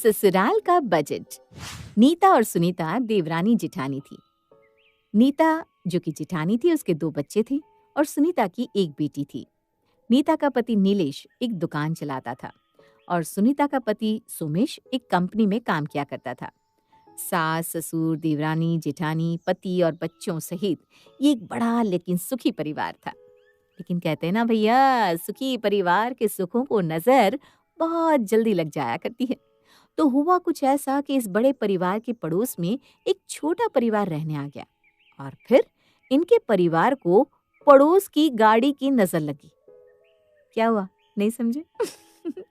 ससुराल का बजट। नीता और सुनीता देवरानी जिठानी थी। नीता जो कि जिठानी थी, उसके 2 बच्चे थे और सुनीता की एक बेटी थी। नीता का पति नीलेश एक दुकान चलाता था और सुनीता का पति सोमेश एक कंपनी में काम किया करता था। सास ससुर देवरानी जेठानी पति और बच्चों सहित ये एक बड़ा लेकिन सुखी परिवार था। लेकिन कहते हैं ना भैया, सुखी परिवार के सुखों को नजर बहुत जल्दी लग जाया करती है। तो हुआ कुछ ऐसा कि इस बड़े परिवार के पड़ोस में एक छोटा परिवार रहने आ गया और फिर इनके परिवार को पड़ोस की गाड़ी की नजर लगी। क्या हुआ, नहीं समझे?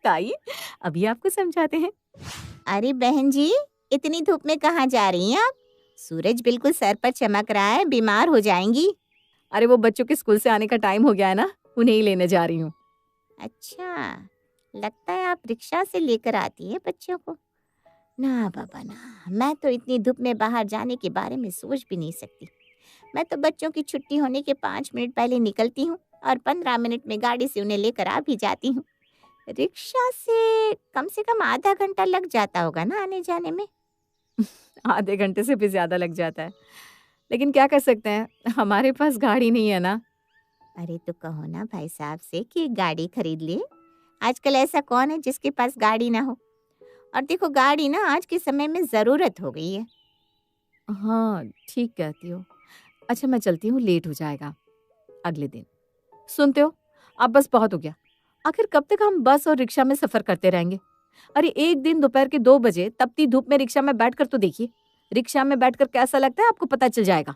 ताई, अभी आपको समझाते हैं। अरे बहन जी, इतनी धूप में कहाँ जा रही हैं आप? सूरज बिल्कुल सर पर चमक रहा है, बीमार हो जाएंगी। अरे वो बच्चों के स्कूल से आने का टाइम हो गया है ना, उन्हें ही लेने जा रही हूँ। अच्छा, लगता है आप रिक्शा से लेकर आती है बच्चों को। ना बाबा ना, मैं तो इतनी धूप में बाहर जाने के बारे में सोच भी नहीं सकती। मैं तो बच्चों की छुट्टी होने के 5 मिनट पहले निकलती हूँ और 15 मिनट में गाड़ी से उन्हें लेकर आ भी जाती हूँ। रिक्शा से कम आधा घंटा लग जाता होगा ना आने जाने में। आधे घंटे से भी ज्यादा लग जाता है, लेकिन क्या कर सकते हैं, हमारे पास गाड़ी नहीं है ना। अरे तो कहो ना भाई साहब से कि एक गाड़ी खरीद ले। आजकल ऐसा कौन है जिसके पास गाड़ी ना हो। और देखो, गाड़ी ना आज के समय में ज़रूरत हो गई है। हाँ, ठीक कहती हो। अच्छा, मैं चलती हूँ, लेट हो जाएगा। अगले दिन। सुनते हो, अब बस बहुत हो गया। आखिर कब तक हम बस और रिक्शा में सफर करते रहेंगे? अरे एक दिन दोपहर के 2 बजे तपती धूप में रिक्शा में बैठकर तो देखिए। रिक्शा में बैठकर कैसा लगता है आपको पता चल जाएगा।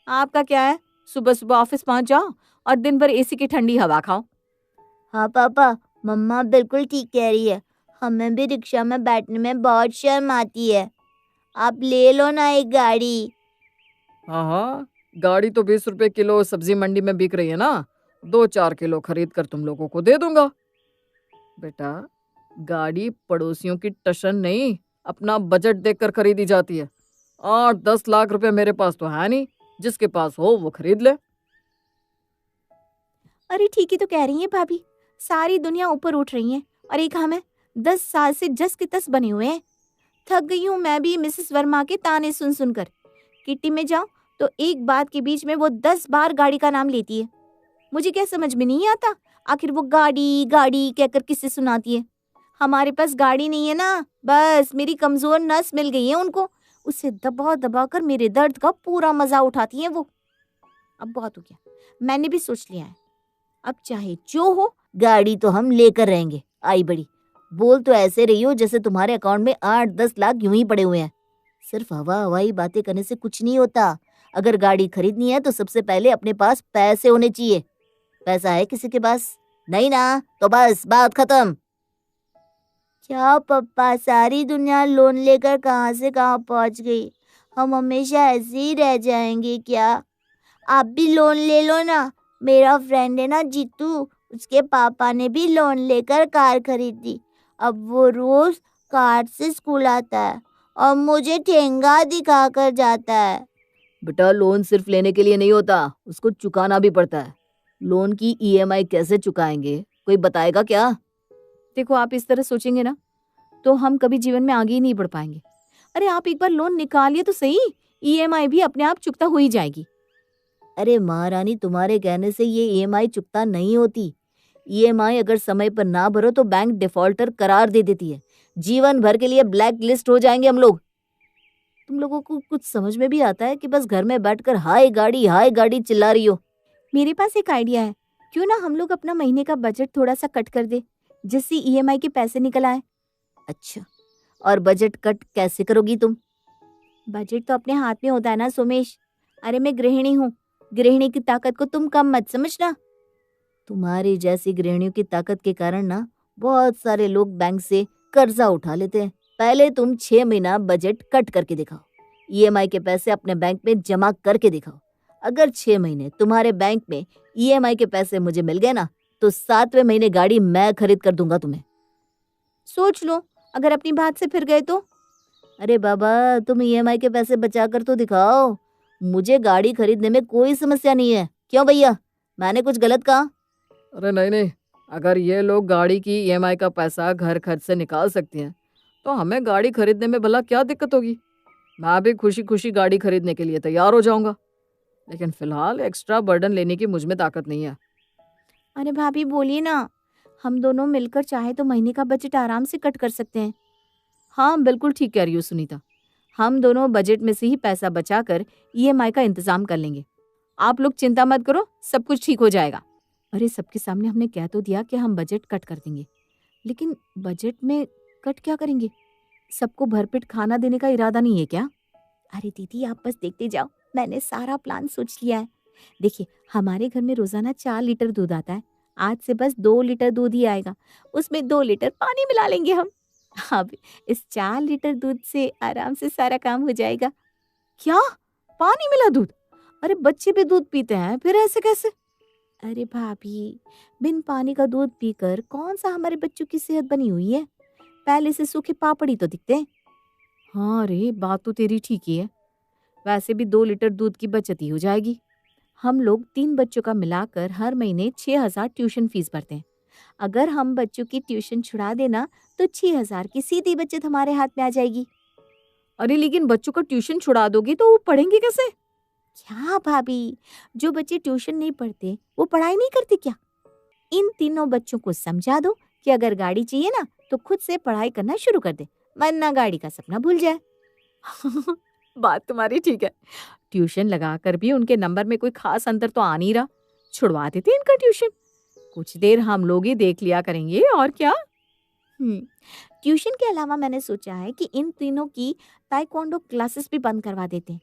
आपका क्या है, सुबह सुबह ऑफिस पहुंच जाओ और दिन भर एसी की ठंडी हवा खाओ। हाँ पापा, मम्मा बिल्कुल ठीक कह रही है। हमें भी रिक्शा में बैठने में बहुत शर्म आती है। आप ले लो ना एक गाड़ी। हाँ हाँ, गाड़ी तो 20 रुपए किलो सब्जी मंडी में बिक रही है ना। 2-4 किलो खरीद कर तुम लोगों को दे दूंगा। बेटा, गाड़ी पड़ोसियों की टशन नहीं, अपना बजट देखकर खरीदी जाती है। 8-10 लाख रुपए मेरे पास तो है नहीं, जिसके पास हो वो खरीद ले। अरे ठीक ही तो कह रही हैं भाभी, सारी दुनिया ऊपर उठ रही है और एक हम है 10 साल से जस के तस बने हुए हैं। थक गई हूँ मैं भी मिसेस वर्मा के ताने सुन सुनकर। किट्टी में जाओ तो एक बात के बीच में वो 10 बार गाड़ी का नाम लेती है। मुझे क्या समझ में नहीं आता, आखिर वो गाड़ी गाड़ी कहकर किससे सुनाती है। हमारे पास गाड़ी नहीं है ना, बस मेरी कमजोर नस मिल गई है उनको। उसे दबा दबा कर मेरे दर्द का पूरा मजा उठाती हैं वो। अब बहुत हो गया, मैंने भी सोच लिया है, अब चाहे जो हो गाड़ी तो हम लेकर रहेंगे। आई बड़ी, बोल तो ऐसे रही हो जैसे तुम्हारे अकाउंट में 8-10 लाख यूं ही पड़े हुए हैं। सिर्फ हवा हवाई बातें करने से कुछ नहीं होता। अगर गाड़ी खरीदनी है तो सबसे पहले अपने पास पैसे होने चाहिए। पैसा है किसी के पास? नहीं ना, तो बस बात खत्म। क्या पप्पा, सारी दुनिया लोन लेकर कहाँ से कहाँ पहुँच गई। हम हमेशा ऐसे ही रह जाएंगे क्या? आप भी लोन ले लो ना। मेरा फ्रेंड है ना जीतू, उसके पापा ने भी लोन लेकर कार खरीदी। अब वो रोज कार से स्कूल आता है और मुझे ठेंगा दिखा कर जाता है। बेटा, लोन सिर्फ लेने के लिए नहीं होता, उसको चुकाना भी पड़ता है। लोन की ईएमआई कैसे चुकाएंगे, कोई बताएगा क्या? देखो, आप इस तरह सोचेंगे ना तो हम कभी जीवन में आगे ही नहीं बढ़ पाएंगे। अरे आप एक बार लोन निकालिए तो सही, ईएमआई भी अपने आप चुकता हो ही जाएगी। अरे महारानी, तुम्हारे कहने से ये ईएमआई चुकता नहीं होती। ईएमआई अगर समय पर ना भरो तो बैंक डिफॉल्टर करार दे देती है। जीवन भर के लिए ब्लैक लिस्ट हो जाएंगे हम लोग। तुम लोगों को कुछ समझ में भी आता है कि बस घर में बैठकर हाय गाड़ी चिल्ला रही हो? मेरे पास एक आइडिया है, क्यों ना हम लोग अपना महीने का बजट थोड़ा सा कट कर दे, जिससे ईएमआई के पैसे निकल आए। अच्छा, और बजट कट कैसे करोगी तुम? बजट तो अपने हाथ में होता है ना सोमेश। अरे मैं गृहिणी हूँ, गृहिणी की ताकत को तुम कम मत समझना। तुम्हारी जैसी गृहिणियों की ताकत के कारण ना बहुत सारे लोग बैंक से कर्जा उठा लेते हैं। पहले तुम 6 महीना बजट कट करके दिखाओ, ईएमआई के पैसे अपने बैंक में जमा करके दिखाओ। अगर 6 महीने तुम्हारे बैंक में ईएमआई के पैसे मुझे मिल गए ना, तो 7वें महीने गाड़ी मैं खरीद कर दूंगा तुम्हें। सोच लो, अगर अपनी बात से फिर गए तो? अरे बाबा, तुम ईएमआई के पैसे बचा कर तो दिखाओ। मुझे गाड़ी खरीदने में कोई समस्या नहीं है। क्यों भैया, मैंने कुछ गलत कहा? अरे नहीं नहीं, अगर ये लोग गाड़ी की ईएमआई का पैसा घर खर्च से निकाल सकती हैं तो हमें गाड़ी खरीदने में भला क्या दिक्कत होगी? मैं भी खुशी खुशी गाड़ी खरीदने के लिए तैयार हो जाऊंगा, लेकिन फिलहाल एक्स्ट्रा बर्डन लेने की मुझ में ताकत नहीं है। अरे भाभी बोलिए ना, हम दोनों मिलकर चाहे तो महीने का बजट आराम से कट कर सकते हैं। हाँ, बिल्कुल ठीक कह रही हो सुनीता। हम दोनों बजट में से ही पैसा बचाकर ईएमआई का इंतजाम कर लेंगे। आप लोग चिंता मत करो, सब कुछ ठीक हो जाएगा। अरे सबके सामने हमने कह तो दिया कि हम बजट कट कर देंगे, लेकिन बजट में कट क्या करेंगे? सबको भरपेट खाना देने का इरादा नहीं है क्या? अरे दीदी आप बस देखते जाओ, मैंने सारा प्लान सोच लिया है। देखिए, हमारे घर में रोजाना 4 लीटर दूध आता है। आज से बस 2 लीटर दूध ही आएगा, उसमें 2 लीटर पानी मिला लेंगे हम। अब इस 4 लीटर दूध से आराम से सारा काम हो जाएगा। क्या? पानी मिला दूध? अरे बच्चे भी दूध पीते हैं, फिर ऐसे कैसे? अरे भाभी, बिन पानी का दूध पीकर कौन सा हमारे बच्चों की सेहत बनी हुई है? पहले से सूखे पापड़ ही तो दिखते हैं। हाँ रे, बात तो तेरी ठीक ही है। वैसे भी 2 लीटर दूध की बचत ही हो जाएगी। हम लोग 3 बच्चों का मिलाकर हर महीने 6,000 ट्यूशन फीस भरते हैं। अगर हम बच्चों की ट्यूशन छुड़ा देना तो 6,000 की सीधी बचत हमारे हाथ में आ जाएगी। अरे लेकिन बच्चों का ट्यूशन छुड़ा दोगी तो वो पढ़ेंगे कैसे? क्या भाभी, जो बच्चे ट्यूशन नहीं पढ़ते वो पढ़ाई नहीं करते क्या? इन तीनों बच्चों को समझा दो कि अगर गाड़ी चाहिए ना तो खुद से पढ़ाई करना शुरू कर दे, वरना गाड़ी का सपना भूल जाए। बात तुम्हारी ठीक है। ट्यूशन लगाकर भी उनके नंबर में कोई खास अंतर तो आ नहीं रहा। छुड़वा देते इनका ट्यूशन। कुछ देर हम लोग ही देख लिया करेंगे, और क्या। ट्यूशन के अलावा मैंने सोचा है कि इन तीनों की ताइक्वांडो क्लासेस भी बंद करवा देते हैं।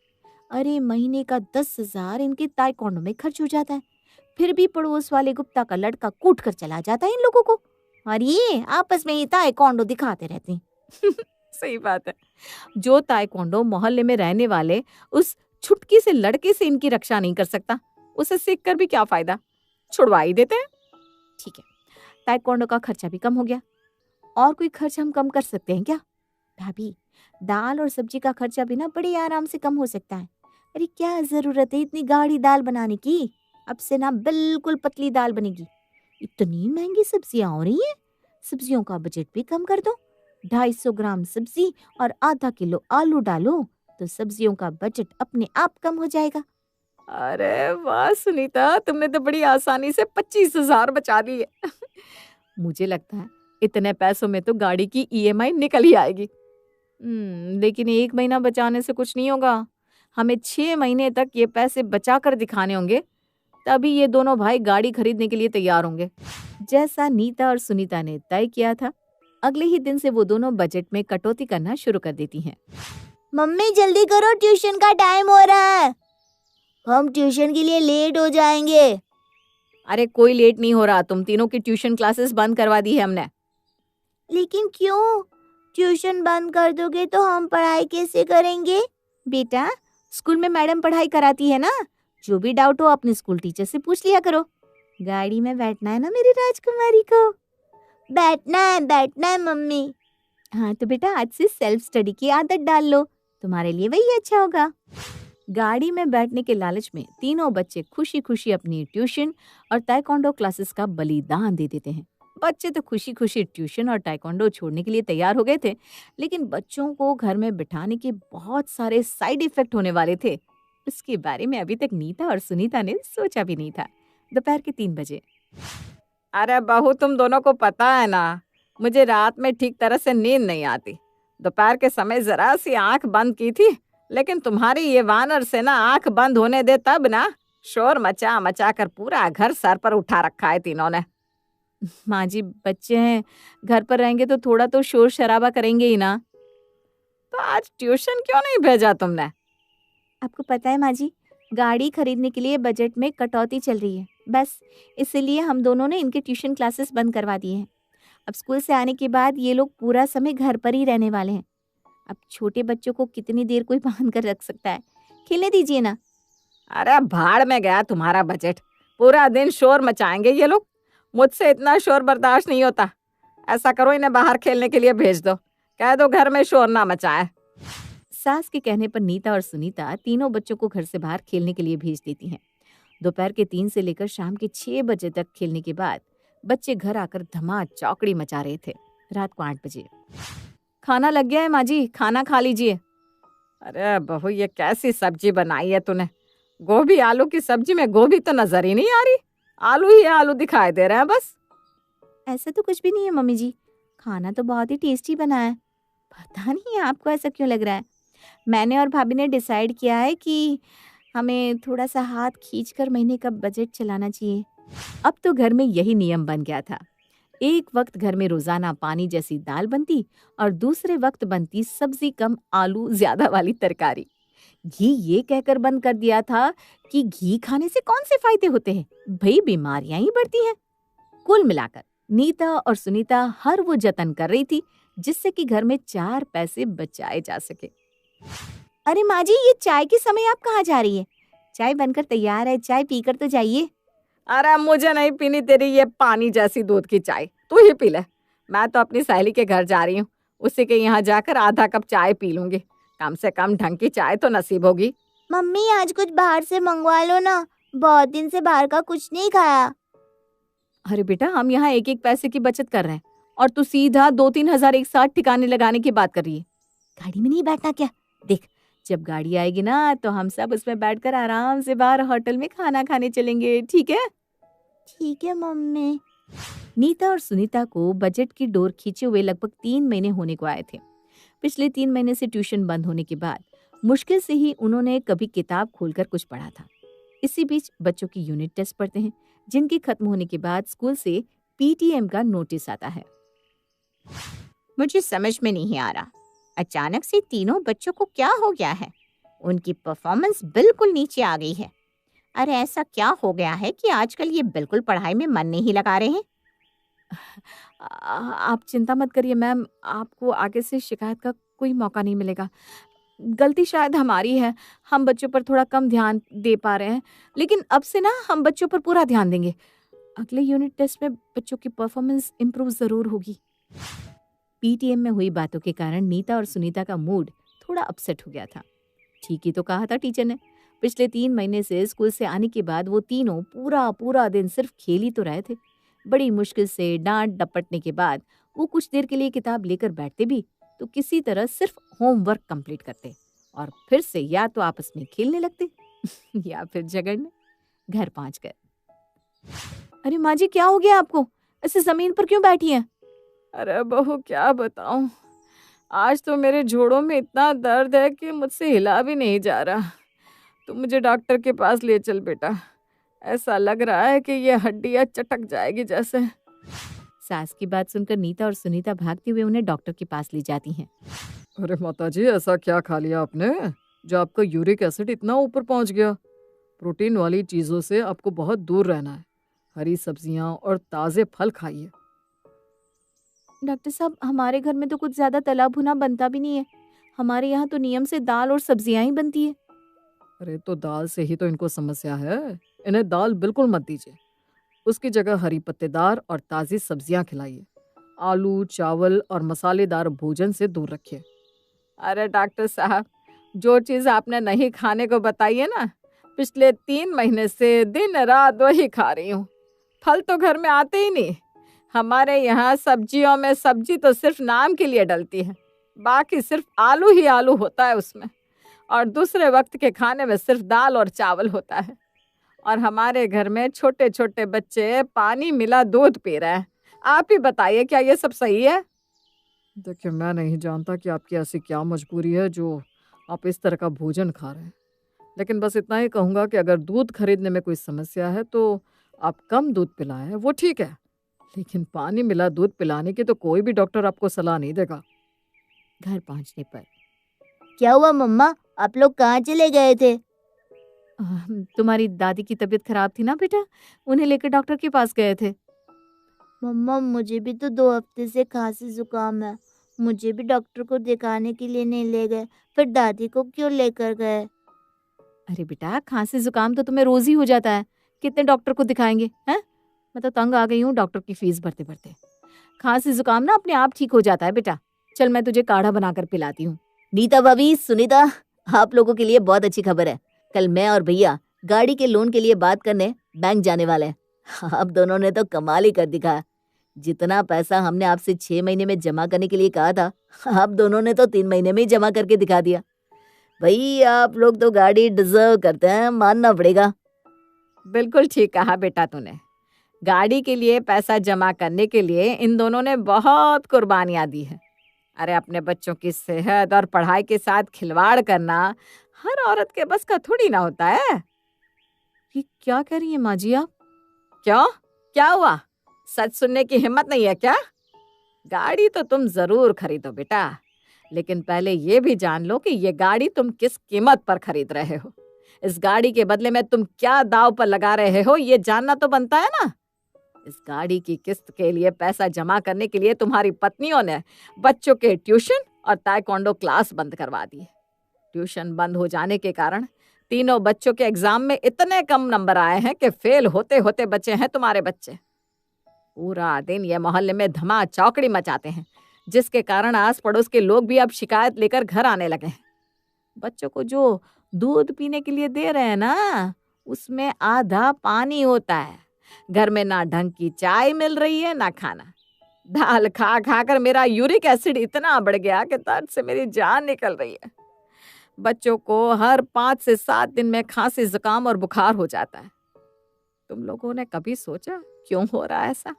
अरे महीने का 10,000 इनके ताइक्वांडो में खर्च हो जाता है, फिर भी पड़ोस वाले गुप्ता का लड़का कूट कर चला जाता है इन लोगों को, और ये आपस में ही ताइक्वांडो दिखाते रहते हैं। सही बात है। जो ताइक्वांडो मोहल्ले में रहने वाले उस छुटकी से लड़के से इनकी रक्षा नहीं कर सकता, उसे सीख कर भी क्या फायदा। छुड़वा ही देते हैं। ठीक है, ताइक्वांडो का खर्चा भी कम हो गया। और कोई खर्च हम कम कर सकते हैं क्या? भाभी, दाल और सब्जी का खर्चा भी ना बड़ी आराम से कम हो सकता है। अरे क्या जरूरत है इतनी गाढ़ी दाल बनाने की? अब से ना बिल्कुल पतली दाल बनेगी। इतनी महंगी सब्जियां हो रही हैं, सब्जियों का बजट भी कम कर दो। 250 ग्राम सब्जी और आधा किलो आलू डालो तो सब्जियों का बजट अपने आप कम हो जाएगा। अरे वाह सुनीता, तुमने तो बड़ी आसानी से 25,000 बचा दिए। मुझे लगता है इतने पैसों में तो गाड़ी की ईएमआई निकल ही आएगी। लेकिन 1 महीना बचाने से कुछ नहीं होगा। हमें 6 महीने तक ये पैसे बचा कर दिखाने होंगे, तभी ये दोनों भाई गाड़ी खरीदने के लिए तैयार होंगे। जैसा नीता और सुनीता ने तय किया था, अगले ही दिन से वो दोनों बजट में कटौती करना शुरू कर देती हैं। मम्मी जल्दी करो, ट्यूशन का टाइम हो रहा है, हम ट्यूशन के लिए लेट हो जाएंगे। अरे कोई लेट नहीं हो रहा, तुम तीनों की ट्यूशन क्लासेस बंद करवा दी है हमने। लेकिन क्यों? ट्यूशन बंद कर दोगे तो हम पढ़ाई कैसे करेंगे? बेटा, स्कूल में मैडम पढ़ाई कराती है ना, जो भी डाउट हो अपने स्कूल टीचर से पूछ लिया करो। गाड़ी में बैठना है ना मेरी राजकुमारी को। बैठना है मम्मी। हाँ तो बेटा आज से सेल्फ स्टडी की आदत डाल लो, तुम्हारे लिए वही अच्छा होगा। गाड़ी में बैठने के लालच में तीनों बच्चे खुशी खुशी अपनी ट्यूशन और ताइक्वांडो क्लासेस का बलिदान दे देते हैं। बच्चे तो खुशी खुशी ट्यूशन और ताइक्वांडो छोड़ने के लिए तैयार हो गए थे, लेकिन बच्चों को घर में बिठाने के बहुत सारे साइड इफेक्ट होने वाले थे। इसके बारे में अभी तक नीता और सुनीता ने सोचा भी नहीं था। दोपहर के 3 बजे। अरे बहू, तुम दोनों को पता है ना, मुझे रात में ठीक तरह से नींद नहीं आती। दोपहर के समय जरा सी आंख बंद की थी, लेकिन तुम्हारी ये वानर से ना आंख बंद होने दे तब ना शोर मचा मचा कर पूरा घर सर पर उठा रखा है तीनों ने। माँ जी, बच्चे हैं, घर पर रहेंगे तो थोड़ा तो शोर शराबा करेंगे ही ना। तो आज ट्यूशन क्यों नहीं भेजा तुमने? आपको पता है माँ जी, गाड़ी खरीदने के लिए बजट में कटौती चल रही है, बस इसीलिए हम दोनों ने इनके ट्यूशन क्लासेस बंद करवा दिए हैं। अब स्कूल से आने के बाद ये लोग पूरा समय घर पर ही रहने वाले हैं। अब छोटे बच्चों को कितनी देर कोई बांध कर रख सकता है, खेलने दीजिए ना। अरे भाड़ में गया तुम्हारा बजट, पूरा दिन शोर मचाएंगे ये लोग। मुझसे इतना शोर बर्दाश्त नहीं होता। ऐसा करो, इन्हें बाहर खेलने के लिए भेज दो, कह दो घर में शोर ना मचाए। सास के कहने पर नीता और सुनीता तीनों बच्चों को घर से बाहर खेलने के लिए भेज देती हैं। दोपहर के 3 से लेकर शाम के 6 बजे तक खेलने के बाद बच्चे घर आकर धमा चौकड़ी मचा रहे थे। रात को 8 बजे खाना लग गया है माँ जी, खाना खा लीजिए। अरे बहू, ये कैसी सब्जी बनाई है तूने? गोभी आलू की सब्जी में गोभी तो नजर ही नहीं आ रही, आलू ही आलू दिखाई दे रहे हैं बस। ऐसा तो कुछ भी नहीं है मम्मी जी, खाना तो बहुत ही टेस्टी बना है। पता नहीं आपको ऐसा क्यों लग रहा है। मैंने और भाभी ने डिसाइड किया है कि हमें थोड़ा सा हाथ खींचकर महीने का बजट चलाना चाहिए। अब तो घर में यही नियम बन गया था। एक वक्त घर में रोजाना पानी जैसी दाल बनती और दूसरे वक्त बनती सब्जी कम आलू ज्यादा वाली तरकारी। घी ये कहकर बंद कर दिया था कि घी खाने से कौन से फायदे होते हैं, भाई बीमारियां ही बढ़ती हैं। कुल मिलाकर नीता और सुनीता हर वो जतन कर रही थी जिससे कि घर में 4 पैसे बचाए जा सके। अरे माँ जी, ये चाय के समय आप कहाँ जा रही है? चाय बनकर तैयार है, चाय पीकर तो जाइए। अरे मुझे नहीं पीनी तेरी ये पानी जैसी दूध की चाय, तू ही पी ले। मैं तो अपनी सहेली के घर जा रही हूँ, उसी के यहाँ जाकर आधा कप चाय पी लूंगी। कम से कम ढंग की चाय तो नसीब होगी। मम्मी आज कुछ बाहर से मंगवा लो ना, बहुत दिन से बाहर का कुछ नहीं खाया। अरे बेटा, हम यहाँ 1-1 पैसे की बचत कर रहे हैं और तू सीधा 2-3 हजार एक साथ ठिकाने लगाने की बात कर रही है। गाड़ी में नहीं बैठना क्या? देख, जब गाड़ी आएगी ना तो हम सब उसमें बैठकर आराम से बाहर होटल में खाना खाने चलेंगे, ठीक है? ठीक है मम्मी। नीता और सुनीता को बजट की डोर खींचे हुए लगभग 3 महीने होने को आए थे। पिछले 3 महीने से ट्यूशन बंद होने के बाद मुश्किल से ही उन्होंने कभी किताब खोलकर कुछ पढ़ा था। इसी बीच बच्चों की यूनिट टेस्ट पढ़ते हैं, जिनके खत्म होने के बाद स्कूल से पीटीएम का नोटिस आता है। मुझे समझ में नहीं आ रहा, अचानक से तीनों बच्चों को क्या हो गया है? उनकी परफॉर्मेंस बिल्कुल नीचे आ गई है। अरे ऐसा क्या हो गया है कि आजकल ये बिल्कुल पढ़ाई में मन नहीं लगा रहे हैं? आप चिंता मत करिए मैम, आपको आगे से शिकायत का कोई मौका नहीं मिलेगा। गलती शायद हमारी है, हम बच्चों पर थोड़ा कम ध्यान दे पा रहे हैं, लेकिन अब से ना हम बच्चों पर पूरा ध्यान देंगे। अगले यूनिट टेस्ट में बच्चों की परफॉर्मेंस इम्प्रूव जरूर होगी। पीटीएम में हुई बातों के कारण नीता और सुनीता का मूड थोड़ा अपसेट हो गया था। ठीक ही तो कहा था टीचर ने। पिछले 3 महीने से स्कूल से आने के बाद वो तीनों पूरा दिन सिर्फ खेल ही तो रहे थे। बड़ी मुश्किल से डांट डपटने के बाद वो कुछ देर के लिए किताब लेकर बैठते भी तो किसी तरह सिर्फ होमवर्क कंप्लीट करते और फिर से या तो आपस में खेलने लगते या फिर झगड़ने। घर पहुंचकर, अरे माँ जी, क्या हो गया आपको? ऐसे जमीन पर क्यों बैठी हैं? अरे बहू, क्या बताऊं, आज तो मेरे जोड़ों में इतना दर्द है कि मुझसे हिला भी नहीं जा रहा। तू मुझे डॉक्टर के पास ले चल बेटा, ऐसा लग रहा है कि ये हड्डियां चटक जाएगी जैसे। सास की बात सुनकर नीता और सुनीता भागते हुए उन्हें डॉक्टर के पास ले जाती हैं। अरे माताजी, ऐसा क्या खा लिया आपने जो आपका यूरिक एसिड इतना ऊपर पहुंच गया? प्रोटीन वाली चीजों से आपको बहुत दूर रहना है। हरी सब्जियां और ताजे फल खाइए। डॉक्टर साहब, हमारे घर में तो कुछ ज्यादा तला भुना बनता भी नहीं है। हमारे यहाँ तो नियम से दाल और सब्जियां ही बनती है। अरे तो दाल से ही तो इनको समस्या है। इन्हें दाल बिल्कुल मत दीजिए, उसकी जगह हरी पत्तेदार और ताज़ी सब्जियां खिलाइए। आलू, चावल और मसालेदार भोजन से दूर रखिए। अरे डॉक्टर साहब, जो चीज़ आपने नहीं खाने को बताई है ना, पिछले 3 महीने से दिन रात वही खा रही हूँ। फल तो घर में आते ही नहीं। हमारे यहाँ सब्जियों में सब्जी तो सिर्फ नाम के लिए डलती है, बाकी सिर्फ आलू ही आलू होता है उसमें, और दूसरे वक्त के खाने में सिर्फ दाल और चावल होता है। और हमारे घर में छोटे छोटे बच्चे पानी मिला दूध पी रहे हैं। आप ही बताइए, क्या ये सब सही है? देखिए, मैं नहीं जानता कि आपकी ऐसी क्या मजबूरी है जो आप इस तरह का भोजन खा रहे हैं, लेकिन बस इतना ही कहूँगा कि अगर दूध खरीदने में कोई समस्या है तो आप कम दूध पिलाएं, वो ठीक है, लेकिन पानी मिला दूध पिलाने की तो कोई भी डॉक्टर आपको सलाह नहीं देगा। घर पहुंचने पर, क्या हुआ मम्मा, आप लोग कहाँ चले गए थे? तुम्हारी दादी की तबीयत खराब थी ना बेटा, उन्हें लेकर डॉक्टर के पास गए थे। मम्मा, मुझे भी तो 2 हफ्ते से खांसी जुकाम है, मुझे भी डॉक्टर को दिखाने के लिए नहीं ले गए, फिर दादी को क्यों लेकर गए? अरे बेटा, खांसी जुकाम तो तुम्हें रोज ही हो जाता है, कितने डॉक्टर को दिखाएंगे हैं? मैं तो तंग आ गई हूँ डॉक्टर की फीस भरते भरते। खांसी जुकाम ना अपने आप ठीक हो जाता है बेटा। चल, मैं तुझे काढ़ा बनाकर पिलाती हूँ। नीता भाभी, सुनीता, आप लोगों के लिए बहुत अच्छी खबर है। कल मैं और भैया गाड़ी के लोन के लिए बात करने बैंक जाने वाले हैं। आप दोनों ने तो कमाल ही कर दिखा। जितना पैसा हमने आपसे 6 महीने में जमा करने के लिए कहा था, आप दोनों ने तो 3 महीने में ही जमा करके दिखा दिया। भाई आप लोग तो गाड़ी डिजर्व करते हैं, मानना पड़ेगा। बिल्कुल ठीक कहा बेटा तूने। गाड़ी के लिए पैसा जमा करने के लिए इन दोनों ने बहुत कुर्बानियां दी है। अरे अपने बच्चों की सेहत और पढ़ाई के साथ खिलवाड़ करना हर औरत के बस का थोड़ी ना होता है। ये क्या कह रही है माँ जी आप? क्यों, क्या हुआ? सच सुनने की हिम्मत नहीं है क्या? गाड़ी तो तुम जरूर खरीदो बेटा, लेकिन पहले ये भी जान लो कि ये गाड़ी तुम किस कीमत पर खरीद रहे हो। इस गाड़ी के बदले में तुम क्या दाव पर लगा रहे हो ये जानना तो बनता है ना। इस गाड़ी की किस्त के लिए पैसा जमा करने के लिए तुम्हारी पत्नियों ने बच्चों के ट्यूशन और ताइक्वांडो क्लास बंद करवा दी। ट्यूशन बंद हो जाने के कारण तीनों बच्चों के एग्जाम में इतने कम नंबर आए हैं कि फेल होते होते बचे हैं तुम्हारे बच्चे। पूरा दिन ये मोहल्ले में धमा चौकड़ी मचाते हैं, जिसके कारण आस पड़ोस के लोग भी अब शिकायत लेकर घर आने लगे हैं। बच्चों को जो दूध पीने के लिए दे रहे हैं ना, उसमें आधा पानी होता है। घर में ना ढंग की चाय मिल रही है ना खाना। दाल खा खा कर मेरा यूरिक एसिड इतना बढ़ गया कि दर्द से मेरी जान निकल रही है। बच्चों को हर 5 से 7 दिन में खांसी, जुकाम और बुखार हो जाता है। तुम लोगों ने कभी सोचा क्यों हो रहा है ऐसा?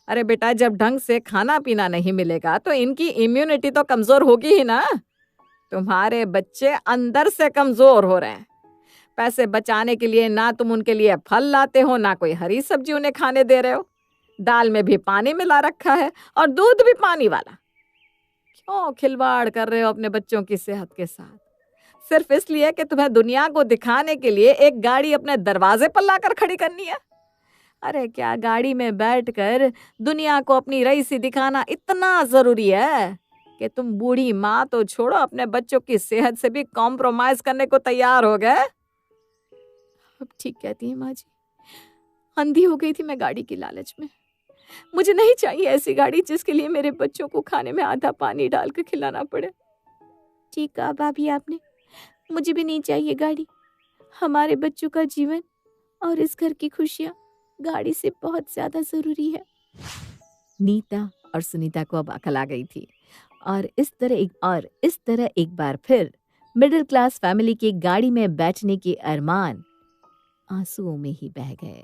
अरे बेटा, जब ढंग से खाना पीना नहीं मिलेगा तो इनकी इम्यूनिटी तो कमजोर होगी ही ना। तुम्हारे बच्चे अंदर से कमजोर हो रहे हैं। पैसे बचाने के लिए ना तुम उनके लिए फल लाते हो, ना कोई हरी सब्जी उन्हें खाने दे रहे हो। दाल में भी पानी मिला रखा है और दूध भी पानी वाला। क्यों खिलवाड़ कर रहे हो अपने बच्चों की सेहत के साथ? सिर्फ इसलिए कि तुम्हें दुनिया को दिखाने के लिए एक गाड़ी अपने दरवाजे पर लाकर खड़ी करनी है। अरे क्या गाड़ी में बैठकर दुनिया को अपनी रईसी दिखाना इतना जरूरी है कि तुम बूढ़ी माँ तो छोड़ो, अपने बच्चों की सेहत से भी कॉम्प्रोमाइज करने को तैयार हो गए? अब ठीक कहती है माँ जी, अंधी हो गई थी मैं गाड़ी की लालच में। मुझे नहीं चाहिए ऐसी गाड़ी जिसके लिए मेरे बच्चों को खाने में आधा पानी डालकर खिलाना पड़े। ठीक कहा भाभी आपने, मुझे भी नहीं चाहिए गाड़ी। हमारे बच्चों का जीवन और इस घर की खुशियाँ गाड़ी से बहुत ज्यादा जरूरी है। नीता और सुनीता को अब अकल आ गई थी और इस तरह एक बार फिर मिडिल क्लास फैमिली की गाड़ी में बैठने के अरमान आंसुओं में ही बह गए।